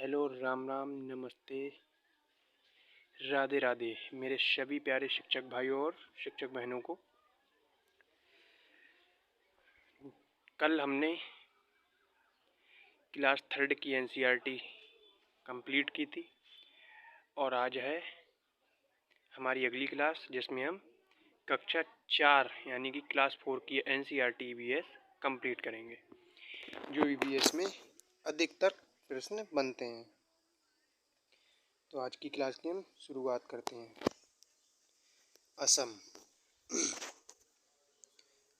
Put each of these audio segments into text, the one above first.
Hello, Ram Ram, नमस्ते, राधे राधे मेरे सभी प्यारे शिक्षक भाइयों और शिक्षक बहनों को। कल हमने क्लास 3 की एनसीईआरटी कंप्लीट की थी और आज है हमारी अगली क्लास जिसमें हम कक्षा 4 यानी कि क्लास 4 की एनसीईआरटी ईवीएस कंप्लीट करेंगे, जो ईवीएस में अधिकतर प्रश्न बनते हैं। तो आज की क्लास की हम शुरुआत करते हैं। असम।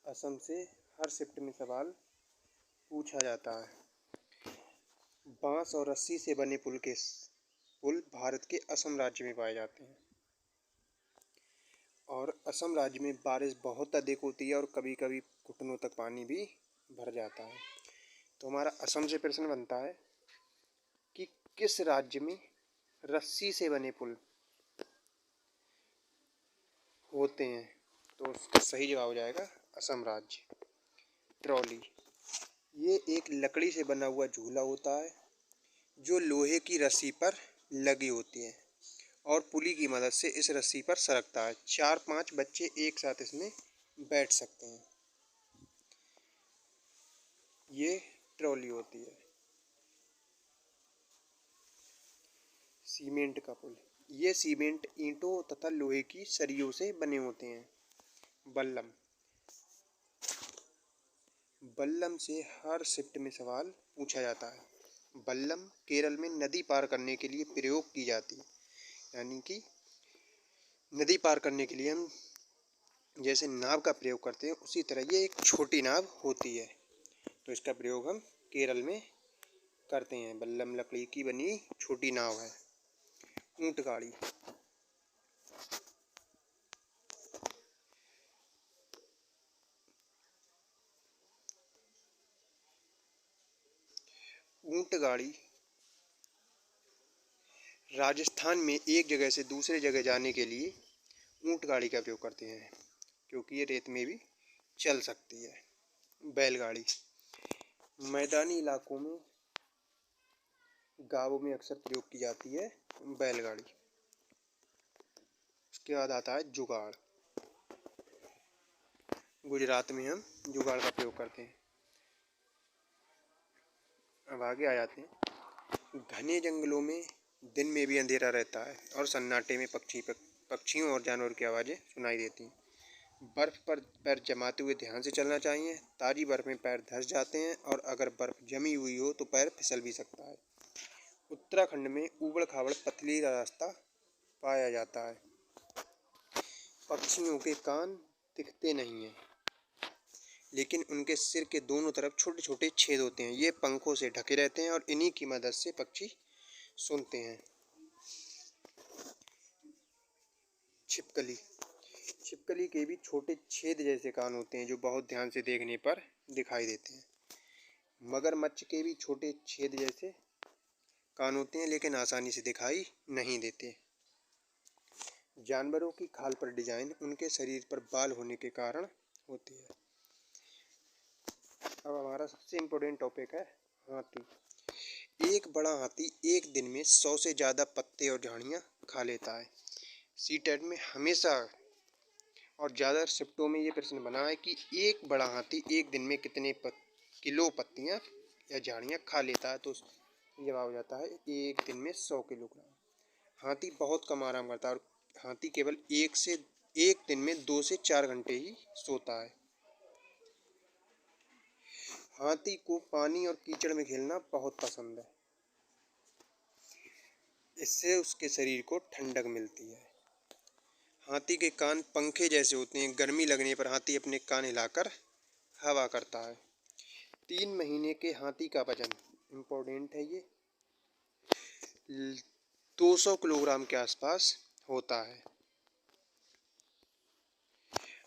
असम से हर शिफ्ट में सवाल पूछा जाता है। बांस और रस्सी से बने पुल भारत के असम राज्य में पाए जाते हैं और असम राज्य में बारिश बहुत अधिक होती है और कभी कभी घुटनों तक पानी भी भर जाता है। तो हमारा असम से प्रश्न बनता है कि किस राज्य में रस्सी से बने पुल होते हैं। तो उसका सही जवाब हो जाएगा असम राज्य। ट्रॉली, ये एक लकड़ी से बना हुआ झूला होता है जो लोहे की रस्सी पर लगी होती है और पुली की मदद से इस रस्सी पर सरकता है। 4-5 बच्चे एक साथ इसमें बैठ सकते हैं। ये ट्रॉली होती है। सीमेंट का पुल, ये सीमेंट ईंटों तथा लोहे की सरियों से बने होते हैं। बल्लम, बल्लम से हर शिफ्ट में सवाल पूछा जाता है। बल्लम केरल में नदी पार करने के लिए प्रयोग की जाती है, यानी कि नदी पार करने के लिए हम जैसे नाव का प्रयोग करते हैं उसी तरह ये एक छोटी नाव होती है। तो इसका प्रयोग हम केरल में करते हैं। बल्लम लकड़ी की बनी छोटी नाव है। ऊंट गाड़ी, ऊंट गाड़ी राजस्थान में एक जगह से दूसरे जगह जाने के लिए ऊंट गाड़ी का प्रयोग करते हैं क्योंकि ये रेत में भी चल सकती है। बैलगाड़ी, मैदानी इलाकों में गांवों में अक्सर प्रयोग की जाती है बैलगाड़ी। उसके बाद आता है जुगाड़। गुजरात में हम जुगाड़ का प्रयोग करते हैं। अब आगे आ जाते हैं। घने जंगलों में दिन में भी अंधेरा रहता है और सन्नाटे में पक्षियों और जानवरों की आवाज़ें सुनाई देती हैं। बर्फ़ पर पैर जमाते हुए ध्यान से चलना चाहिए। ताज़ी बर्फ़ में पैर धंस जाते हैं और अगर बर्फ़ जमी हुई हो तो पैर फिसल भी सकता है। उत्तराखंड में ऊबड़ खाबड़ पथरीला रास्ता पाया जाता है। पक्षियों के कान दिखते नहीं हैं, लेकिन उनके सिर के दोनों तरफ छोटे छोटे छेद होते हैं। ये पंखों से ढके रहते हैं और इन्हीं की मदद से पक्षी सुनते हैं। छिपकली, छिपकली के भी छोटे छेद जैसे कान होते हैं जो बहुत ध्यान से देखने पर दिखाई देते हैं। मगरमच्छ के भी छोटे छेद जैसे कान होते हैं लेकिन आसानी से दिखाई नहीं देते। जानवरों की खाल पर डिजाइन उनके शरीर पर बाल होने के कारण होती है। अब हमारा सबसे इम्पोर्टेंट टॉपिक है हाथी। एक बड़ा हाथी एक दिन में 100 से ज़्यादा पत्ते और झाड़ियाँ खा लेता है। सीटेट में हमेशा और ज़्यादा शिफ्टों में ये प्रश्न बना है कि एक बड़ा हाथी एक दिन में कितने किलो पत्तियाँ या झाड़ियाँ खा लेता है। तो जवाब हो जाता है एक दिन में 100 किलोग्राम। हाथी बहुत कम आराम करता है और हाथी केवल एक दिन में 2 से 4 घंटे ही सोता है। हाथी को पानी और कीचड़ में खेलना बहुत पसंद है। इससे उसके शरीर को ठंडक मिलती है। हाथी के कान पंखे जैसे होते हैं। गर्मी लगने पर हाथी अपने कान हिलाकर हवा करता है। 3 महीने के हाथी का वजन इम्पोर्टेंट है। ये 200 किलोग्राम के आसपास होता है।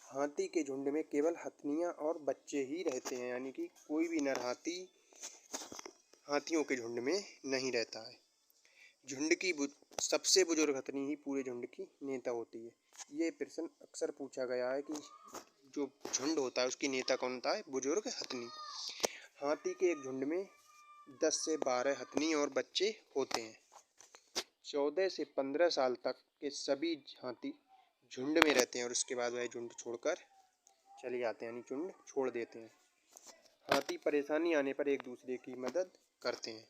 हाथी के झुंड में केवल हथनियाँ और बच्चे ही रहते हैं, यानी कि कोई भी नर हाथी हाथियों के झुंड में नहीं रहता है। झुंड की सबसे बुजुर्ग हथनी ही पूरे झुंड की नेता होती है। ये प्रश्न अक्सर पूछा गया है कि जो झुंड होता है उसकी नेता कौन होता है? बुजुर्ग हथनी। हाथी के एक झुंड में 10 से 12 हथनी और बच्चे होते हैं। 14 से 15 साल तक के सभी हाथी झुंड में रहते हैं और उसके बाद वह झुंड छोड़कर चले जाते हैं, यानी झुंड छोड़ देते हैं। हाथी परेशानी आने पर एक दूसरे की मदद करते हैं।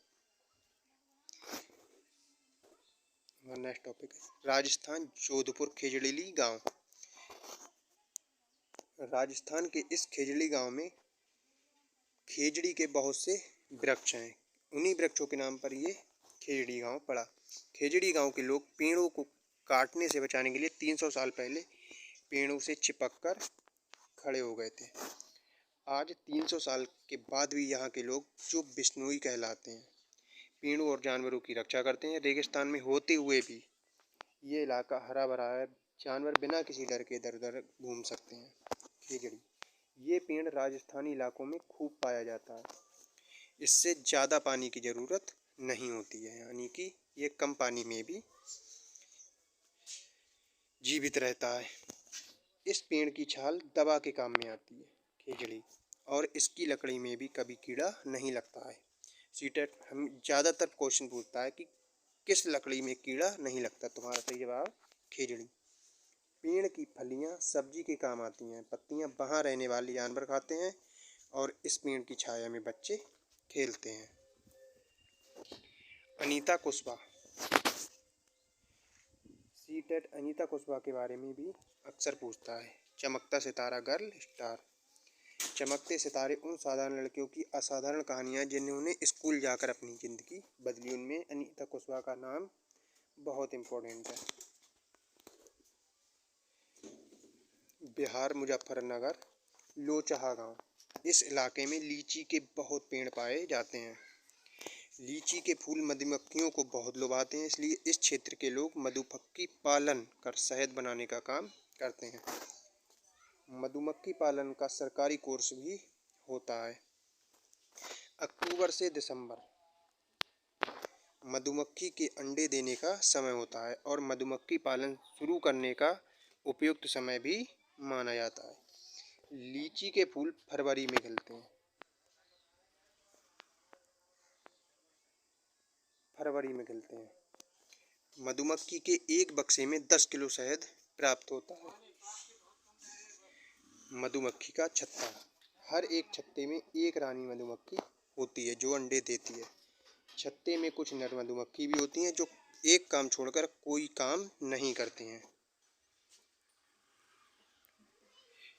नेक्स्ट टॉपिक है राजस्थान, जोधपुर खेजड़ीली गांव। राजस्थान के इस खेजड़ी गांव में खेजड़ी के बहुत से वृक्ष हैं। उन्हीं वृक्षों के नाम पर ये खेजड़ी गांव पड़ा। खेजड़ी गांव के लोग पेड़ों को काटने से बचाने के लिए 300 साल पहले पेड़ों से चिपक कर खड़े हो गए थे। आज 300 साल के बाद भी यहाँ के लोग जो बिश्नोई कहलाते हैं, पेड़ों और जानवरों की रक्षा करते हैं। रेगिस्तान में होते हुए भी ये इलाका हरा भरा है, जानवर बिना किसी डर के इधर उधर घूम सकते हैं। खेजड़ी ये पेड़ राजस्थानी इलाकों में खूब पाया जाता है। इससे ज़्यादा पानी की ज़रूरत नहीं होती है, यानी कि ये कम पानी में भी जीवित रहता है। इस पेड़ की छाल दवा के काम में आती है खेजड़ी, और इसकी लकड़ी में भी कभी कीड़ा नहीं लगता है। सीटेट हम ज़्यादातर क्वेश्चन पूछता है कि किस लकड़ी में कीड़ा नहीं लगता। तुम्हारा सही जवाब खेजड़ी। पेड़ की फलियां सब्जी के काम आती हैं। पत्तियां वहाँ रहने वाले जानवर खाते हैं और इस पेड़ की छाया में बच्चे खेलते हैं। अनीता कुशवाहा। सीटेट अनीता कुशवाहा के बारे में भी अक्सर पूछता है। चमकता सितारा गर्ल स्टार। चमकते सितारे उन साधारण लड़कियों की असाधारण कहानियाँ जिन्होंने स्कूल जाकर अपनी ज़िंदगी बदली, उनमें अनीता कुशवाहा का नाम बहुत इम्पोर्टेंट है। बिहार, मुजफ्फरनगर, लोचहा गांव। इस इलाके में लीची के बहुत पेड़ पाए जाते हैं। लीची के फूल मधुमक्खियों को बहुत लुभाते हैं, इसलिए इस क्षेत्र के लोग मधुमक्खी पालन कर शहद बनाने का काम करते हैं। मधुमक्खी पालन का सरकारी कोर्स भी होता है। अक्टूबर से दिसंबर मधुमक्खी के अंडे देने का समय होता है और मधुमक्खी पालन शुरू करने का उपयुक्त समय भी माना जाता है। लीची के फूल फरवरी में खिलते हैं। मधुमक्खी के एक बक्से में 10 किलो शहद प्राप्त होता है। मधुमक्खी का छत्ता। हर एक छत्ते में एक रानी मधुमक्खी होती है जो अंडे देती है। छत्ते में कुछ नर मधुमक्खी भी होती हैं जो एक काम छोड़कर कोई काम नहीं करते हैं।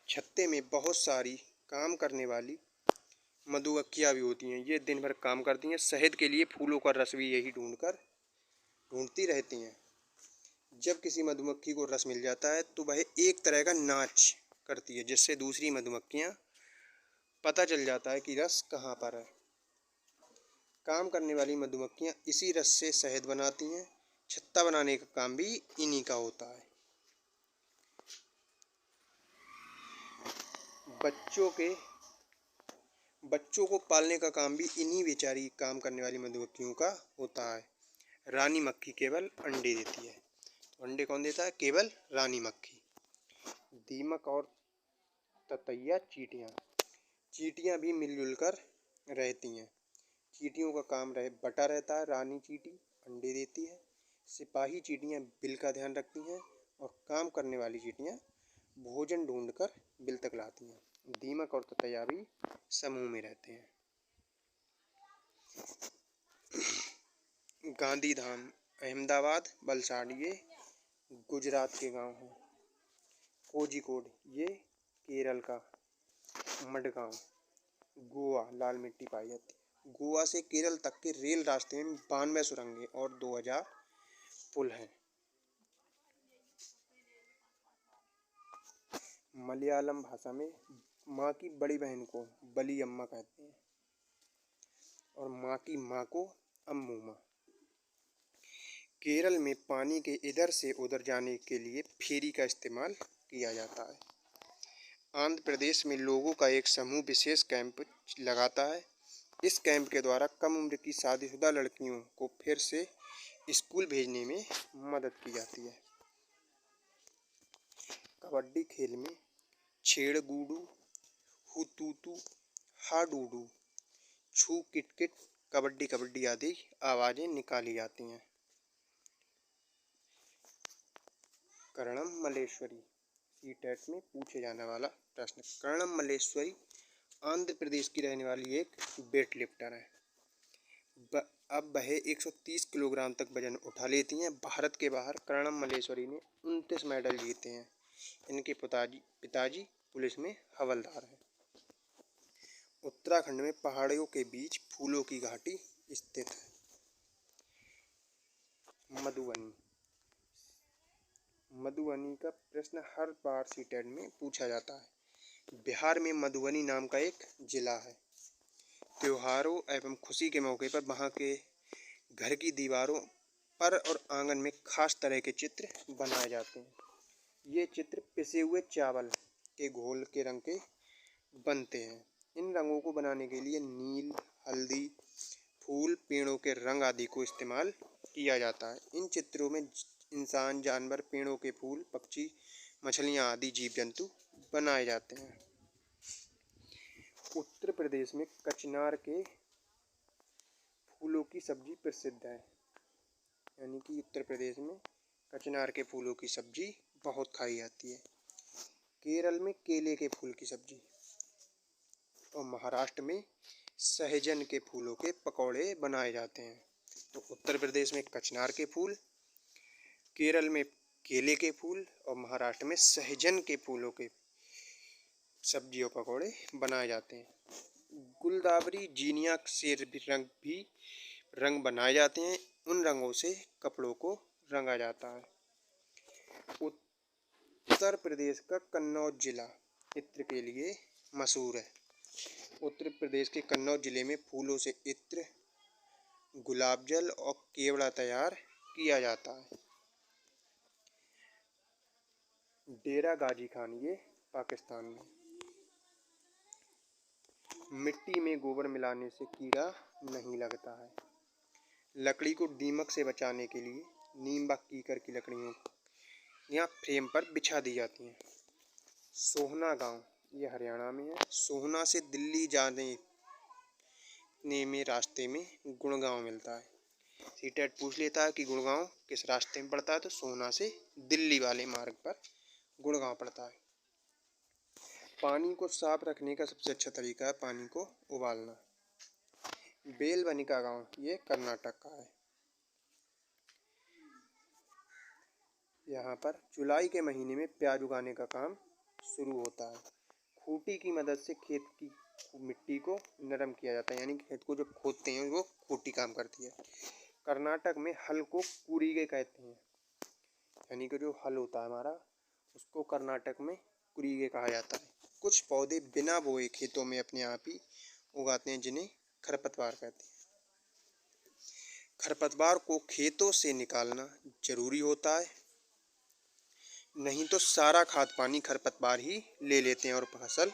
छत्ते में बहुत सारी काम करने वाली मधुमक्खियाँ भी होती हैं। ये दिन भर काम करती हैं। शहद के लिए फूलों का रस भी यही ढूंढती रहती हैं। जब किसी मधुमक्खी को रस मिल जाता है तो वह एक तरह का नाच करती है, जिससे दूसरी मधुमक्खियाँ पता चल जाता है कि रस कहाँ पर है। काम करने वाली मधुमक्खियाँ इसी रस से शहद बनाती हैं। छत्ता बनाने का काम भी इन्हीं का होता है। बच्चों को पालने का काम भी इन्हीं बेचारी काम करने वाली मधुमक्खियों का होता है। रानी मक्खी केवल अंडे देती है। तो अंडे कौन देता है? केवल रानी मक्खी। दीमक और ततैया चींटियाँ। चींटियाँ भी मिलजुल कर रहती हैं। चींटियों का काम बटा रहता है। रानी चींटी अंडे देती है। सिपाही चींटियाँ बिल का ध्यान रखती हैं और काम करने वाली चींटियाँ भोजन ढूंढकर बिल तक लाती हैं। दीमक और ततैया भी समूह में रहते हैं। गांधीधाम, अहमदाबाद, वलसाड ये गुजरात के गांव हैं। कोझिकोड ये केरल का। मडगांव गोवा, लाल मिट्टी पाई जाती है। गोवा से केरल तक के रेल रास्ते में 92 सुरंगें और 2000 पुल हैं। मलयालम भाषा में माँ की बड़ी बहन को बली अम्मा कहते हैं और माँ की माँ को अम्मूमा। केरल में पानी के इधर से उधर जाने के लिए फेरी का इस्तेमाल किया जाता है। आंध्र प्रदेश में लोगों का एक समूह विशेष कैंप लगाता है। इस कैंप के द्वारा कम उम्र की शादीशुदा लड़कियों को फिर से स्कूल भेजने में मदद की जाती है। कबड्डी खेल में छेड़गूडू, हुतूतू, हाडूडू, छू किटकिट कबड्डी कबड्डी आदि आवाजें निकाली जाती हैं। कर्णम मल्लेश्वरी सीटेट में पूछे जाने वाला प्रश्न। कर्णम मल्लेश्वरी आंध्र प्रदेश की रहने वाली एक वेट लिफ्टर है। अब वह 130 किलोग्राम तक वजन उठा लेती हैं। भारत के बाहर कर्णम मल्लेश्वरी ने 29 मेडल जीते हैं। इनके पिताजी पुलिस में हवलदार हैं। उत्तराखंड में पहाड़ियों के बीच फूलों की घाटी स्थित है। मधुबनी। मधुबनी का प्रश्न हर बार सीटेट में पूछा जाता है। बिहार में मधुबनी नाम का एक जिला है। त्योहारों एवं खुशी के मौके पर वहाँ के घर की दीवारों पर और आंगन में खास तरह के चित्र बनाए जाते हैं। ये चित्र पिसे हुए चावल के घोल के रंग के बनते हैं। इन रंगों को बनाने के लिए नील, हल्दी, फूल, पेड़ों के रंग आदि को इस्तेमाल किया जाता है। इन चित्रों में इंसान, जानवर, पेड़ों के फूल, पक्षी, मछलियाँ आदि जीव जंतु बनाए जाते हैं। उत्तर प्रदेश में कचनार के फूलों की सब्जी प्रसिद्ध है। यानी कि उत्तर प्रदेश में कचनार के फूलों की सब्जी बहुत खाई जाती है। केरल में केले के फूल की सब्जी और महाराष्ट्र में सहजन के फूलों के पकौड़े बनाए जाते हैं। तो उत्तर प्रदेश में कचनार के फूल, केरल में केले के फूल और महाराष्ट्र में सहजन के फूलों के सब्जी और पकौड़े बनाए जाते हैं। गुलदावरी, जीनिया से भी रंग बनाए जाते हैं। उन रंगों से कपड़ों को रंगा जाता है। उत्तर प्रदेश का कन्नौज जिला इत्र के लिए मशहूर है। उत्तर प्रदेश के कन्नौज जिले में फूलों से इत्र, गुलाब जल और केवड़ा तैयार किया जाता है। डेरा गाजी खान ये पाकिस्तान में। मिट्टी में गोबर मिलाने से कीड़ा नहीं लगता है। लकड़ी को दीमक से बचाने के लिए नीम व कीकर की लकड़ियों यहाँ फ्रेम पर बिछा दी जाती हैं। सोहना गांव ये हरियाणा में है। सोहना से दिल्ली जाने में रास्ते में गुड़गांव मिलता है। सीटेट पूछ लेता है कि गुड़गांव किस रास्ते में पड़ता है, तो सोहना से दिल्ली वाले मार्ग पर गुड़गांव पड़ता है। पानी को साफ रखने का सबसे अच्छा तरीका है पानी को उबालना। बेलवनिका गांव ये कर्नाटक का है। यहाँ पर जुलाई के महीने में प्याज उगाने का काम शुरू होता है। खूंटी की मदद से खेत की मिट्टी को नरम किया जाता है। यानी खेत को जब खोदते हैं वो खूंटी काम करती है। कर्नाटक में हल को कुरीगे कहते हैं। यानी कि जो हल होता है हमारा, उसको कर्नाटक में कुरीगे कहा जाता है। कुछ पौधे बिना बोए खेतों में अपने आप ही उगाते हैं, जिन्हें खरपतवार कहते हैं। खरपतवार को खेतों से निकालना जरूरी होता है, नहीं तो सारा खाद पानी खरपतवार ही ले लेते हैं और फसल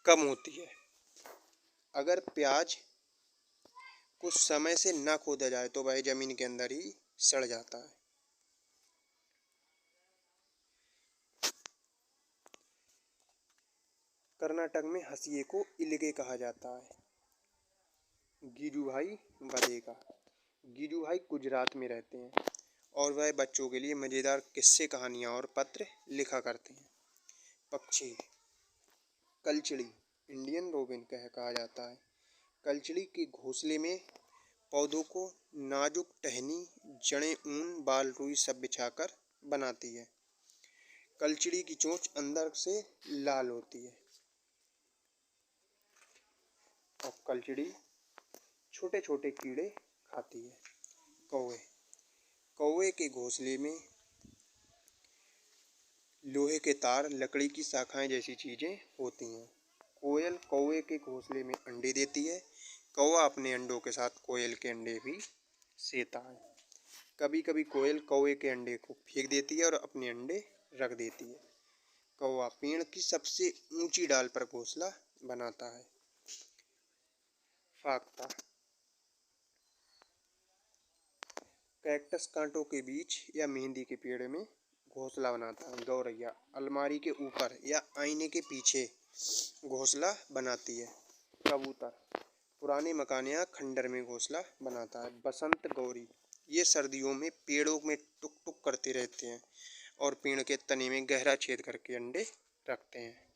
कम होती है। अगर प्याज कुछ समय से न खोदा जाए तो वह जमीन के अंदर ही सड़ जाता है। कर्नाटक में हंसिए को इलगे कहा जाता है। गिजुभाई बदेगा। गिजुभाई गुजरात में रहते हैं और वह बच्चों के लिए मज़ेदार किस्से, कहानियाँ और पत्र लिखा करते हैं। पक्षी कलचड़ी इंडियन रोबिन कहा जाता है। कलचड़ी के घोंसले में पौधों को नाजुक टहनी, जड़ें, ऊन, बाल, रुई सब बिछाकर बनाती है। कलचड़ी की चोंच अंदर से लाल होती है और कलचड़ी छोटे छोटे कीड़े खाती है। कौवे कौवे के घोंसले में लोहे के तार, लकड़ी की शाखाएं जैसी चीजें होती हैं। कोयल कौवे के घोंसले में अंडे देती है। कौवा अपने अंडों के साथ कोयल के अंडे भी सेता है। कभी कभी कोयल कौवे के अंडे को फेंक देती है और अपने अंडे रख देती है। कौवा पेड़ की सबसे ऊंची डाल पर घोंसला बनाता है। फाख्ता कैक्टस कांटों के बीच या मेहंदी के पेड़ में घोंसला बनाता है। गौरैया अलमारी के ऊपर या आईने के पीछे घोंसला बनाती है। कबूतर पुराने मकान या खंडर में घोंसला बनाता है। बसंत गौरी, ये सर्दियों में पेड़ों में टुक टुक करते रहते हैं और पेड़ के तने में गहरा छेद करके अंडे रखते हैं।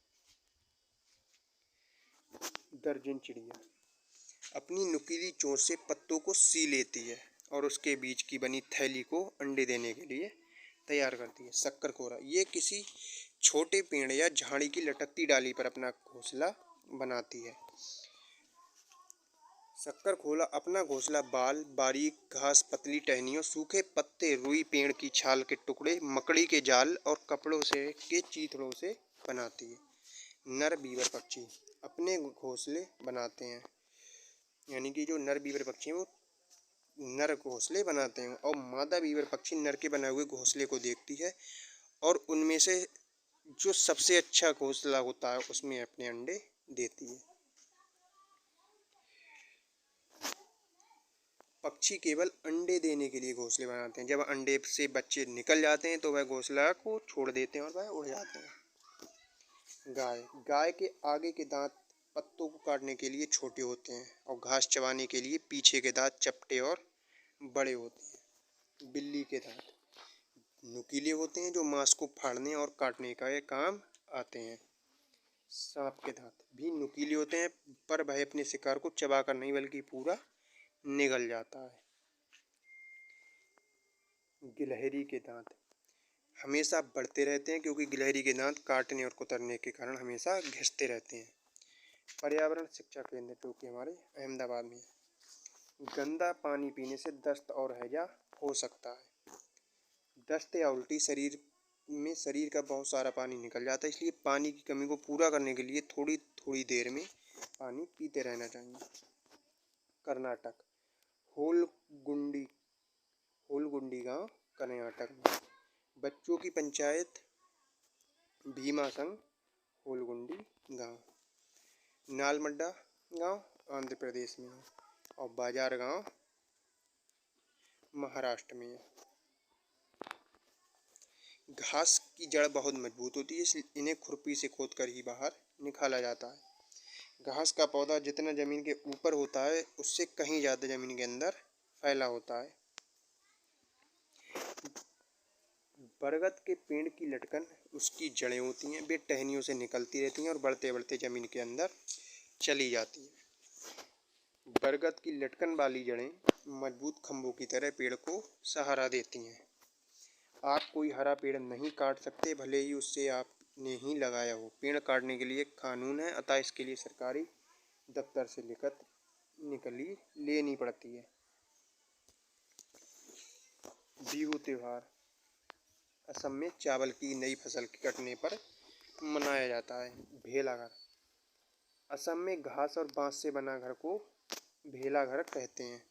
दर्जन चिड़िया अपनी नुकीली चोंच से पत्तों को सी लेती है और उसके बीच की बनी थैली को अंडे देने के लिए तैयार करती है। शक्करखोरा, ये किसी छोटे पेड़ या झाड़ी की लटकती डाली पर अपना घोंसला बनाती है। शक्करखोला अपना घोंसला बाल, बारीक घास, पतली टहनियों, सूखे पत्ते, रुई, पेड़ की छाल के टुकड़े, मकड़ी के जाल और कपड़ों से के चीथड़ों से बनाती है। नर बीवर पक्षी अपने घोंसले बनाते हैं, यानी कि जो नर बीवर पक्षी हैं वो नर घोंसले बनाते हैं और मादा बीवर पक्षी नर के बनाए हुए घोंसले को देखती है और उनमें से जो सबसे अच्छा घोंसला होता है उसमें अपने अंडे देती है। पक्षी केवल अंडे देने के लिए घोंसले बनाते हैं। जब अंडे से बच्चे निकल जाते हैं तो वह घोंसला को छोड़ देते हैं और वह उड़ जाते हैं। गाय, गाय के आगे के दांत पत्तों को काटने के लिए छोटे होते हैं और घास चबाने के लिए पीछे के दांत चपटे और बड़े होते हैं। बिल्ली के दांत नुकीले होते हैं जो मांस को फाड़ने और काटने का काम आते हैं। सांप के दांत भी नुकीले होते हैं पर वह अपने शिकार को चबाकर नहीं बल्कि पूरा निगल जाता है। गिलहरी के दांत हमेशा बढ़ते रहते हैं क्योंकि गिलहरी के दांत काटने और कुतरने के कारण हमेशा घिसते रहते हैं। पर्यावरण शिक्षा केंद्र जो कि हमारे अहमदाबाद में है। गंदा पानी पीने से दस्त और हैजा हो सकता है। दस्त या उल्टी शरीर का बहुत सारा पानी निकल जाता है, इसलिए पानी की कमी को पूरा करने के लिए थोड़ी थोड़ी देर में पानी पीते रहना चाहिए। कर्नाटक, होलगुंडी गांव कर्नाटक में। बच्चों की पंचायत भीमा संघ होलगुंडी गांव। नालमड्डा गांव आंध्र प्रदेश में है और बाजार गांव महाराष्ट्र में है। घास की जड़ बहुत मजबूत होती है, इसलिए इन्हें खुरपी से खोदकर ही बाहर निकाला जाता है। घास का पौधा जितना जमीन के ऊपर होता है उससे कहीं ज़्यादा जमीन के अंदर फैला होता है। बरगद के पेड़ की लटकन उसकी जड़ें होती हैं, वे टहनियों से निकलती रहती हैं और बढ़ते बढ़ते जमीन के अंदर चली जाती हैं। बरगद की लटकन वाली जड़ें मजबूत खंभों की तरह पेड़ को सहारा देती हैं। आप कोई हरा पेड़ नहीं काट सकते भले ही उससे आपने ही लगाया हो। पेड़ काटने के लिए कानून है, अतः इसके लिए सरकारी दफ्तर से लिखत निकली लेनी पड़ती है। बिहू त्योहार असम में चावल की नई फसल के कटने पर मनाया जाता है। भेलाघर असम में घास और बांस से बना घर को भेलाघर कहते हैं।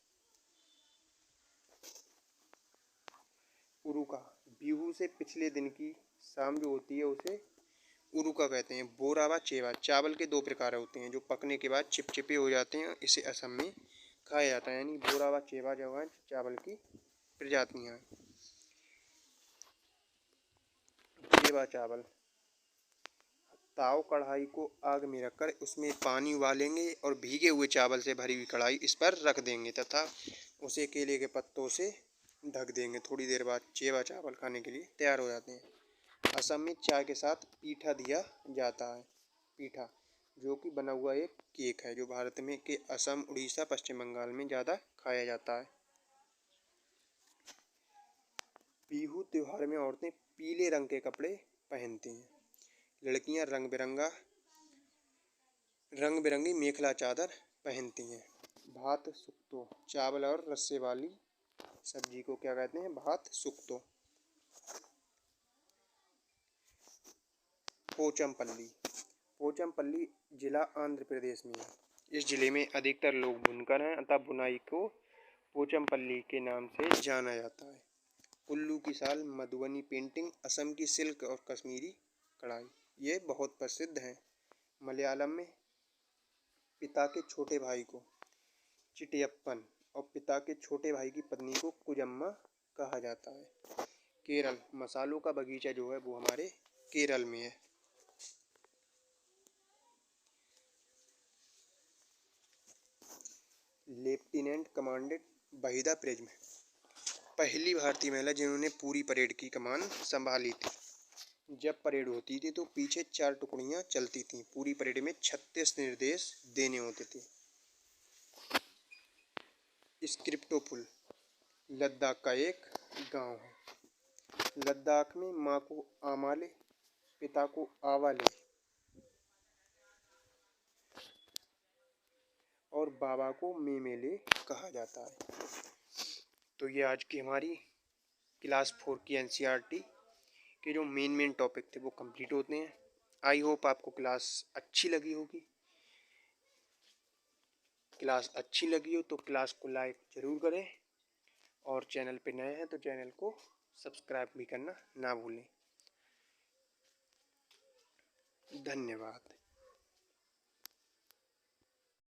उरुका बिहू से पिछले दिन की शाम जो होती है उसे उरुका कहते हैं। बोरा व चेवा चावल के दो प्रकार होते हैं जो पकने के बाद चिपचिपे हो जाते हैं, इसे असम में खाया जाता है। यानी बोरा व चेवा जो है चावल की प्रजातियां हैं। चेवा चावल ताव कढ़ाई को आग में रखकर उसमें पानी उबालेंगे और भीगे हुए चावल से भरी हुई कढ़ाई इस पर रख देंगे तथा उसे केले के पत्तों से ढक देंगे। थोड़ी देर बाद चेवा चावल खाने के लिए तैयार हो जाते हैं। असम में चाय के साथ पीठा दिया जाता है। पीठा जो कि बना हुआ एक केक है जो भारत में के असम, उड़ीसा, पश्चिम बंगाल में ज़्यादा खाया जाता है। बिहू त्योहार में औरतें पीले रंग के कपड़े पहनती हैं। लड़कियां रंग बिरंगी मेखला चादर पहनती हैं। भात सुक्तो चावल और रस्से वाली सब्जी को क्या कहते हैं? भात सुक्तो। पोचमपल्ली जिला आंध्र प्रदेश में है। इस जिले में अधिकतर लोग बुनकर हैं अतः बुनाई को पोचमपल्ली के नाम से जाना जाता है। कुल्लू की साल मधुबनी पेंटिंग असम की सिल्क और कश्मीरी कढ़ाई ये बहुत प्रसिद्ध हैं। मलयालम में पिता के छोटे भाई को चिटियप्पन और पिता के छोटे भाई की पत्नी को कुजम्मा कहा जाता है। केरल मसालों का बगीचा जो है वो हमारे केरल में है। लेफ्टिनेंट कमांडेंट वहीदा प्रिज्म, पहली भारतीय महिला जिन्होंने पूरी परेड की कमान संभाली थी। जब परेड होती थी तो पीछे 4 टुकड़ियां चलती थीं। पूरी परेड में 36 निर्देश देने होते थे। स्क्रिप्टोपुल लद्दाख का एक गांव है। लद्दाख में माँ को आमाले, पिता को आवाले और बाबा को मेमेले कहा जाता है। तो ये आज की हमारी क्लास 4 की एनसीईआरटी के जो मेन टॉपिक थे वो कंप्लीट होते हैं। आई होप आपको क्लास अच्छी लगी होगी। क्लास अच्छी लगी हो तो क्लास को लाइक ज़रूर करें और चैनल पे नए हैं तो चैनल को सब्सक्राइब भी करना ना भूलें। धन्यवाद।